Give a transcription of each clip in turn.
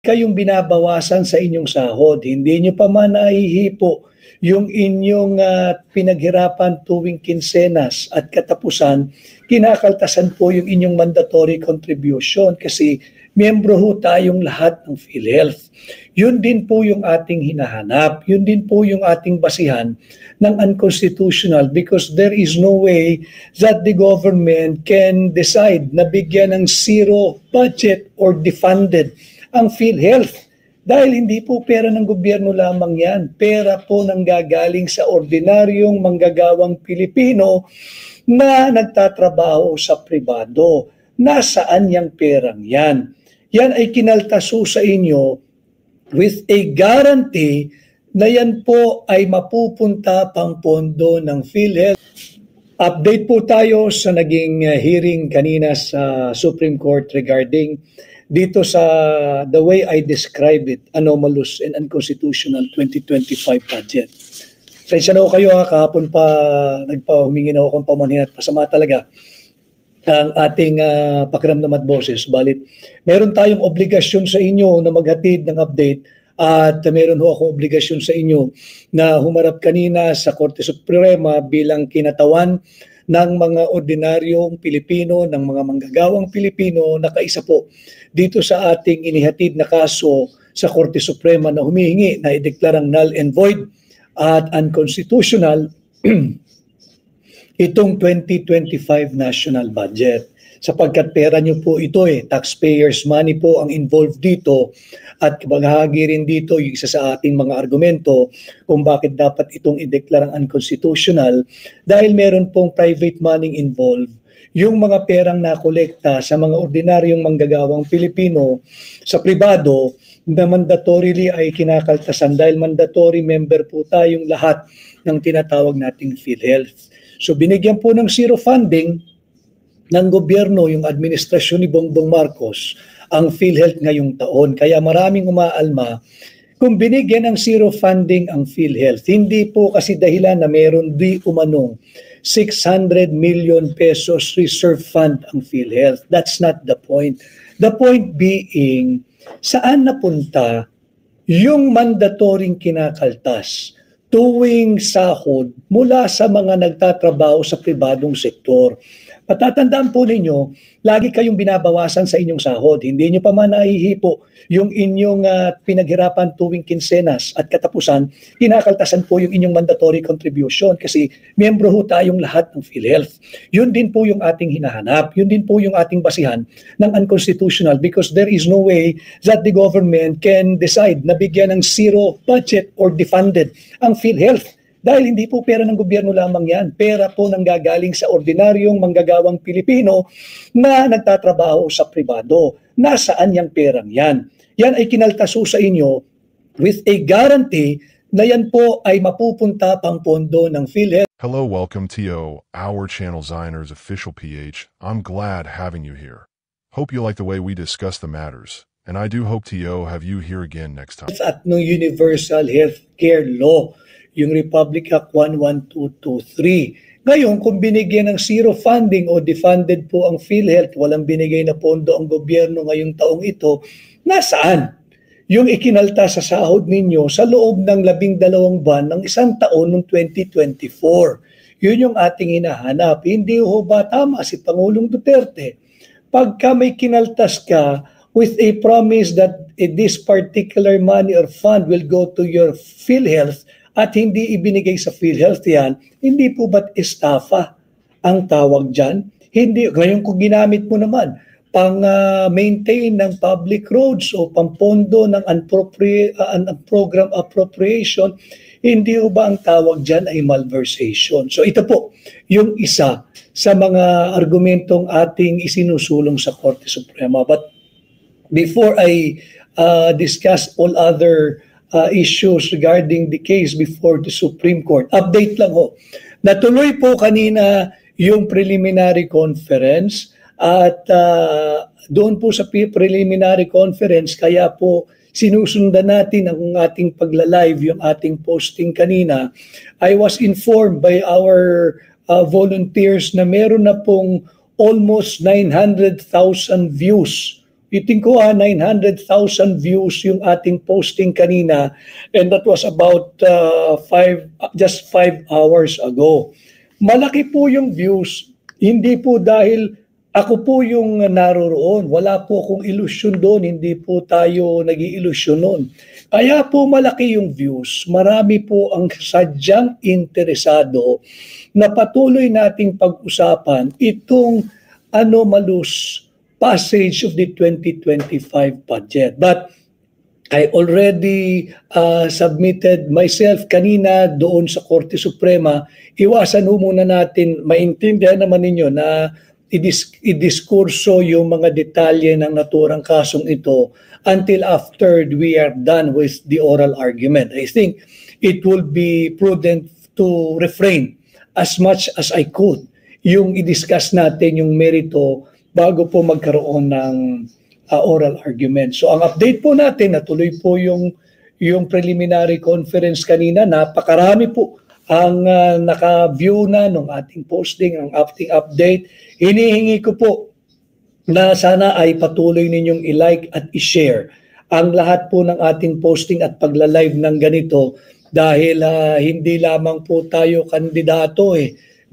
kayong binabawasan sa inyong sahod, hindi nyo pa man naihipo yung inyong pinaghirapan tuwing kinsenas at katapusan, kinakaltasan po yung inyong mandatory contribution kasi miyembro ho tayong lahat ng PhilHealth. Yun din po yung ating hinahanap. Yun din po yung ating basihan ng unconstitutional because there is no way that the government can decide na bigyan ng zero budget or defunded ang PhilHealth. Dahil hindi po pera ng gobyerno lamang yan. Pera po nang gagaling sa ordinaryong manggagawang Pilipino na nagtatrabaho sa pribado. Nasaan yung perang yan? Yan ay kinaltaso sa inyo with a guarantee na yan po ay mapupunta pang pondo ng PhilHealth. Update po tayo sa naging hearing kanina sa Supreme Court regarding dito sa the way I describe it, anomalous and unconstitutional 2025 budget. Sensya na kayo kahapon pa humingi na ako ng pamanhin at pasama talaga ang ating pakiramdam at boses. Balit, meron tayong obligasyon sa inyo na maghatid ng update at meron ho akong obligasyon sa inyo na humarap kanina sa Korte Suprema bilang kinatawan ng mga ordinaryong Pilipino, ng mga manggagawang Pilipino na kaisa po dito sa ating inihatid na kaso sa Korte Suprema na humihingi na ideklarang null and void at unconstitutional itong 2025 national budget. Sapagkat pera nyo po ito taxpayers money po ang involved dito at bahagi rin dito yung isa sa ating mga argumento kung bakit dapat itong ideklarang unconstitutional dahil meron pong private money involved. Yung mga perang nakolekta sa mga ordinaryong manggagawang Pilipino sa pribado na mandatorily ay kinakaltasan dahil mandatory member po tayong lahat ng tinatawag nating PhilHealth. So binigyan po ng zero funding ng gobyerno yung administrasyon ni Bongbong Marcos ang PhilHealth ngayong taon. Kaya maraming umaalma kung binigyan ng zero funding ang PhilHealth. Hindi po kasi dahilan na meron di umanong 600 million pesos reserve fund ang PhilHealth. That's not the point. The point being, saan napunta yung mandatoring kinakaltas tuwing sahod mula sa mga nagtatrabaho sa pribadong sektor? Patatandaan po ninyo, lagi kayong binabawasan sa inyong sahod. Hindi nyo pa man naihipo yung inyong pinaghirapan tuwing kinsenas at katapusan, kinakaltasan po yung inyong mandatory contribution kasi miyembro ho tayong lahat ng PhilHealth. Yun din po yung ating hinahanap. Yun din po yung ating basihan ng unconstitutional because there is no way that the government can decide na bigyan ng zero budget or defunded ang PhilHealth. Dahil hindi po pera ng gobyerno lamang yan. Pera po nang gagaling sa ordinaryong manggagawang Pilipino na nagtatrabaho sa pribado. Nasaan yung perang yan? Yan ay kinaltaso sa inyo with a guarantee na yan po ay mapupunta pang pondo ng PhilHealth. Hello, welcome to our channel Zioners Official PH. I'm glad having you here. Hope you like the way we discuss the matters. And I do hope to have you here again next time. At no Universal Healthcare Law, yung Republic Act 11223. Ngayon, kung binigyan ng zero funding o defunded po ang PhilHealth, walang binigay na pondo ang gobyerno ngayong taong ito, nasaan? Yung ikinalta sa sahod ninyo sa loob ng 12 buwan ng isang taon ng 2024. Yun yung ating hinahanap. Hindi ho ba tama si Pangulong Duterte? Pagka may kinaltas ka with a promise that this particular money or fund will go to your PhilHealth, at hindi ibinigay sa PhilHealth yan, hindi po ba't estafa ang tawag dyan? Hindi, ngayon kung ginamit mo naman, pang-maintain ng public roads o pampondo ng program appropriation, hindi po ba ang tawag dyan ay malversation? So ito po, yung isa sa mga argumentong ating isinusulong sa Korte Suprema. But before I discuss all other issues regarding the case before the Supreme Court. Update lang ho. Natuloy po kanina yung preliminary conference at doon po sa preliminary conference kaya po sinusundan natin ang ating pagla-live, yung ating posting kanina. I was informed by our volunteers na meron na pong almost 900,000 views Iting ko 900,000 views yung ating posting kanina, and that was about just 5 hours ago. Malaki po yung views, hindi po dahil ako po yung naroroon. Wala po akong ilusyon doon, hindi po tayo nag-iilusyon noon. Kaya po malaki yung views. Marami po ang sadyang interesado na patuloy nating pag-usapan itong anomalous passage of the 2025 budget. But I already submitted myself kanina doon sa Korte Suprema. Iwasan ho muna natin, maintindihan naman ninyo na idiskurso yung mga detalye ng naturang kasong ito until after we are done with the oral argument. I think it will be prudent to refrain as much as I could yung i-discuss natin yung merito bago po magkaroon ng oral argument. So ang update po natin, natuloy po yung preliminary conference kanina. Napakarami po ang naka-view na ng ating posting, ang ating update. Hinihingi ko po na sana ay patuloy ninyong i-like at i-share ang lahat po ng ating posting at pagla-live ng ganito dahil hindi lamang po tayo kandidato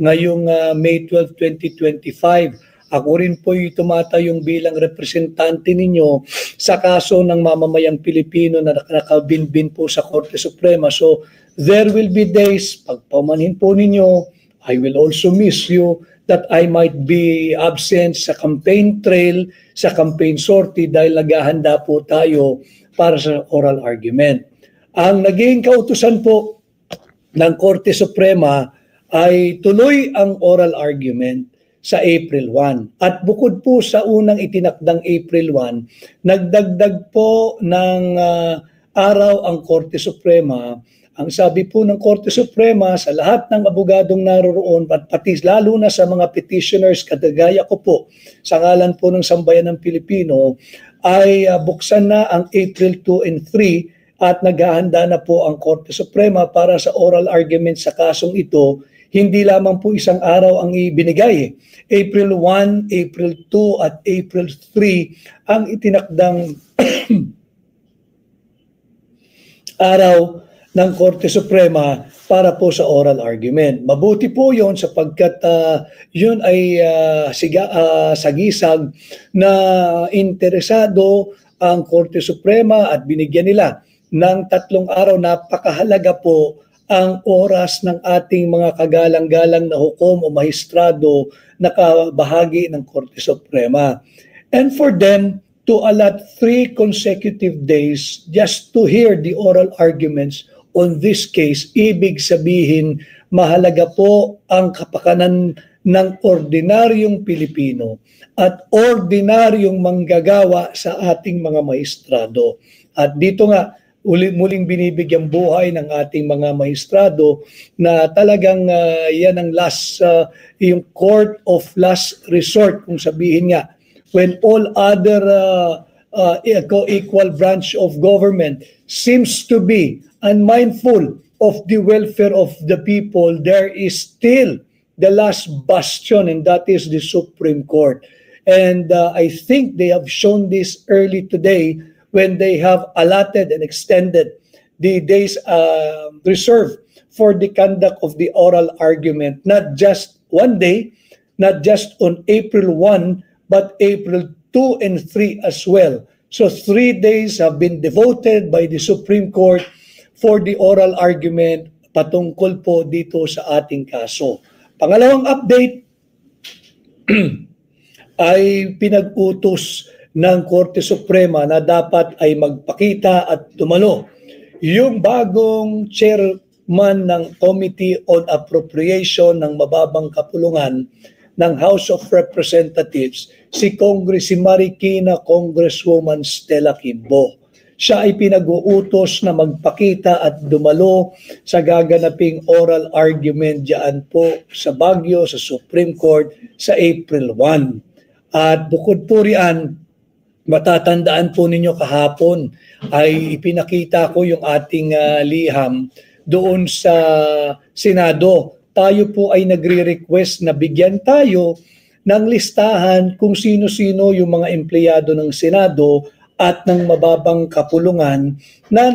ngayong May 12, 2025. Ako rin po tumatayong bilang representante ninyo sa kaso ng mamamayang Pilipino na nakabinbin po sa Korte Suprema. So there will be days, pagpamanhin po ninyo, I will also miss you, that I might be absent sa campaign trail, sa campaign sortie dahil naghahanda po tayo para sa oral argument. Ang naging kautusan po ng Korte Suprema ay tuloy ang oral argument sa April 1. At bukod po sa unang itinakdang April 1, nagdagdag po ng araw ang Korte Suprema. Ang sabi po ng Korte Suprema sa lahat ng abogadong naroroon at pati lalo na sa mga petitioners kadagaya ko po sa ngalan po ng Sambayan ng Pilipino ay buksan na ang April 2 and 3 at naghahanda na po ang Korte Suprema para sa oral argument sa kasong ito. Hindi lamang po isang araw ang ibinigay. April 1, April 2 at April 3 ang itinakdang araw ng Korte Suprema para po sa oral argument. Mabuti po yon sapagkat yun ay sagisag na interesado ang Korte Suprema at binigyan nila ng 3 araw. Napakahalaga po ang oras ng ating mga kagalang-galang na hukom o mahistrado na kabahagi ng Korte Suprema. And for them to allot 3 consecutive days just to hear the oral arguments on this case, ibig sabihin mahalaga po ang kapakanan ng ordinaryong Pilipino at ordinaryong manggagawa sa ating mga maestrado. At dito nga, muling binibigyang buhay ng ating mga maestrado na talagang yan ang yung court of last resort, kung sabihin nga, when all other co-equal branch of government seems to be unmindful of the welfare of the people, there is still the last bastion, and that is the Supreme Court. And I think they have shown this early today when they have allotted and extended the days reserved for the conduct of the oral argument, not just one day, not just on April 1, but April 2 and 3 as well. So 3 days have been devoted by the Supreme Court for the oral argument patungkol po dito sa ating kaso. Pangalawang update ay pinag-utos ng Korte Suprema na dapat ay magpakita at dumalo yung bagong chairman ng Committee on Appropriation ng mababang kapulungan ng House of Representatives, si Marikina Congresswoman Stella Kimbo. Siya ay pinag-uutos na magpakita at dumalo sa gaganaping oral argument diyan po sa Baguio, sa Supreme Court sa April 1. At bukod po riyan, matatandaan po ninyo kahapon ay ipinakita ko yung ating liham doon sa Senado. Tayo po ay nagre-request na bigyan tayo ng listahan kung sino-sino yung mga empleyado ng Senado at ng mababang kapulungan na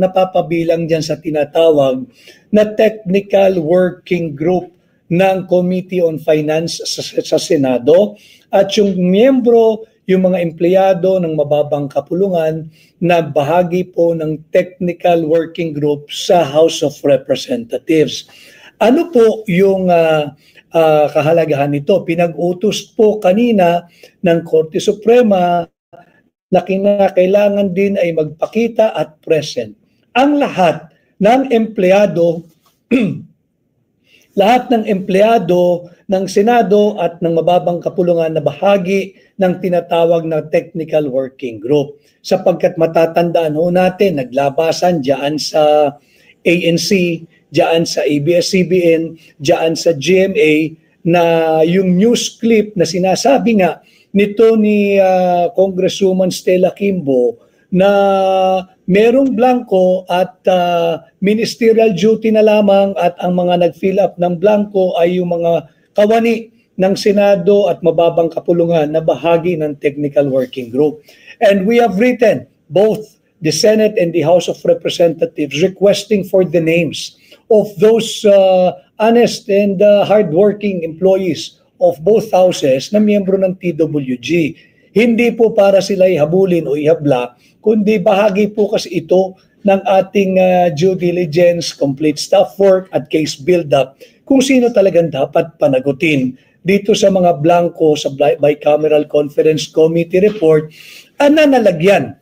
napapabilang dyan sa tinatawag na Technical Working Group ng Committee on Finance sa Senado at yung miyembro, yung mga empleyado ng mababang kapulungan na bahagi po ng Technical Working Group sa House of Representatives. Ano po yung kahalagahan nito? Pinag-utos po kanina ng Korte Suprema na kinakailangan din ay magpakita at present. Ang lahat ng empleyado ng Senado at ng mababang kapulungan na bahagi ng tinatawag na Technical Working Group. Sapagkat matatandaan ho natin, naglabasan diyan sa ANC, diyan sa ABS-CBN, diyan sa GMA na yung news clip na sinasabi nga nito ni Congresswoman Stella Kimbo na merong blanco at ministerial duty na lamang at ang mga nag-fill up ng blanco ay yung mga kawani ng Senado at mababang kapulungan na bahagi ng Technical Working Group. And we have written both the Senate and the House of Representatives requesting for the names of those honest and hardworking employees of both houses na miyembro ng TWG. Hindi po para sila'y habulin o ihabla, kundi bahagi po kasi ito ng ating due diligence, complete staff work at case build-up kung sino talagang dapat panagutin dito sa mga blanco sa Bicameral Conference Committee report na nalagyan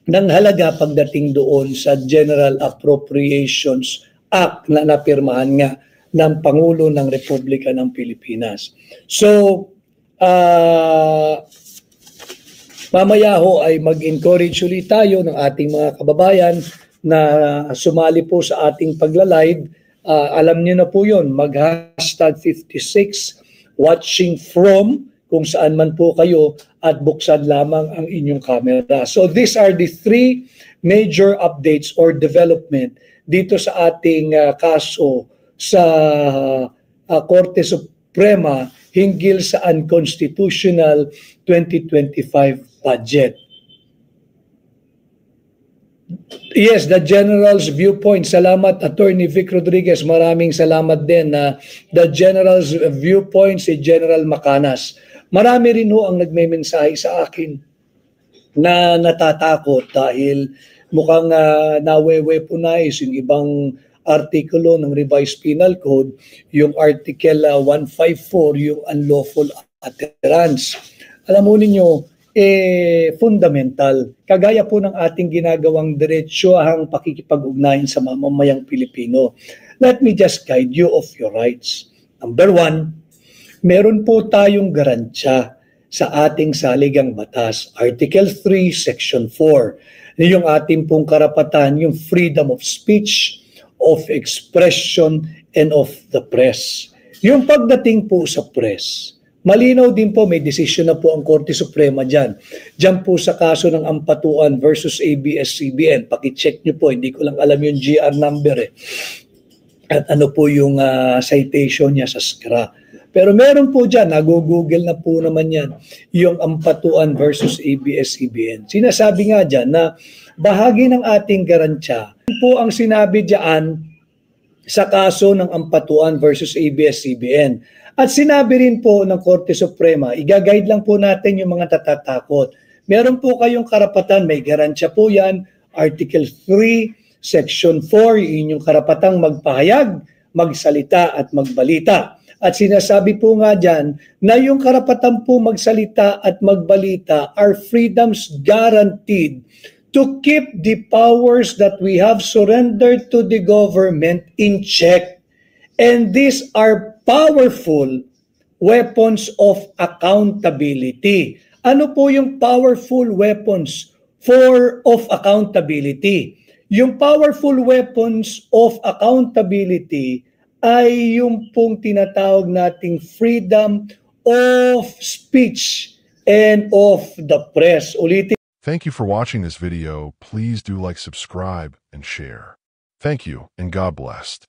ng halaga pagdating doon sa General Appropriations Act na napirmahan nga ng Pangulo ng Republika ng Pilipinas. So, mamaya ho ay mag-encourage ulit tayo ng ating mga kababayan na sumali po sa ating pagla-live. Alam niyo na po yun, mag-hashtag 56 watching from kung saan man po kayo at buksan lamang ang inyong camera. So these are the three major updates or development dito sa ating kaso sa Korte Suprema hinggil sa unconstitutional 2025 budget. Yes, the General's viewpoint. Salamat, Attorney Vic Rodriguez. Maraming salamat din na the General's viewpoint, si General Macanas. Marami rin ho ang nagme-mensahe sa akin na natatakot dahil mukhang nawe-weaponize yung ibang artikulo ng Revised Penal Code, yung Article 154, yung unlawful utterance. Alam mo ninyo, fundamental. Kagaya po ng ating ginagawang diretsyahang pakikipag-ugnayan sa mamamayang Pilipino. Let me just guide you of your rights. Number one, meron po tayong garansya sa ating saligang batas. Article 3, Section 4. Yung ating pong karapatan, yung freedom of speech, of expression, and of the press. Yung pagdating po sa press, malinaw din po, may desisyon na po ang Korte Suprema dyan. Dyan po sa kaso ng Ampatuan versus ABS-CBN. Pakicheck nyo po, hindi ko lang alam yung GR number eh. At ano po yung citation niya sa SCRA. Pero meron po dyan, nag-google na po naman yan, yung Ampatuan versus ABS-CBN. Sinasabi nga dyan na bahagi ng ating garansya po ang sinabi dyan sa kaso ng Ampatuan versus ABS-CBN. At sinabi rin po ng Korte Suprema, i-guide lang po natin yung mga natatakot. Meron po kayong karapatan, may garansya po yan, Article 3, Section 4, inyong karapatang magpahayag, magsalita at magbalita. At sinasabi po nga dyan na yung karapatan po magsalita at magbalita are freedoms guaranteed to keep the powers that we have surrendered to the government in check. And these are powerful weapons of accountability. Ano po yung powerful weapons of accountability? Yung powerful weapons of accountability ay yung pong tinatawag nating freedom of speech and of the press. Ulitin. Thank you for watching this video. Please do like, subscribe, and share. Thank you, and God bless.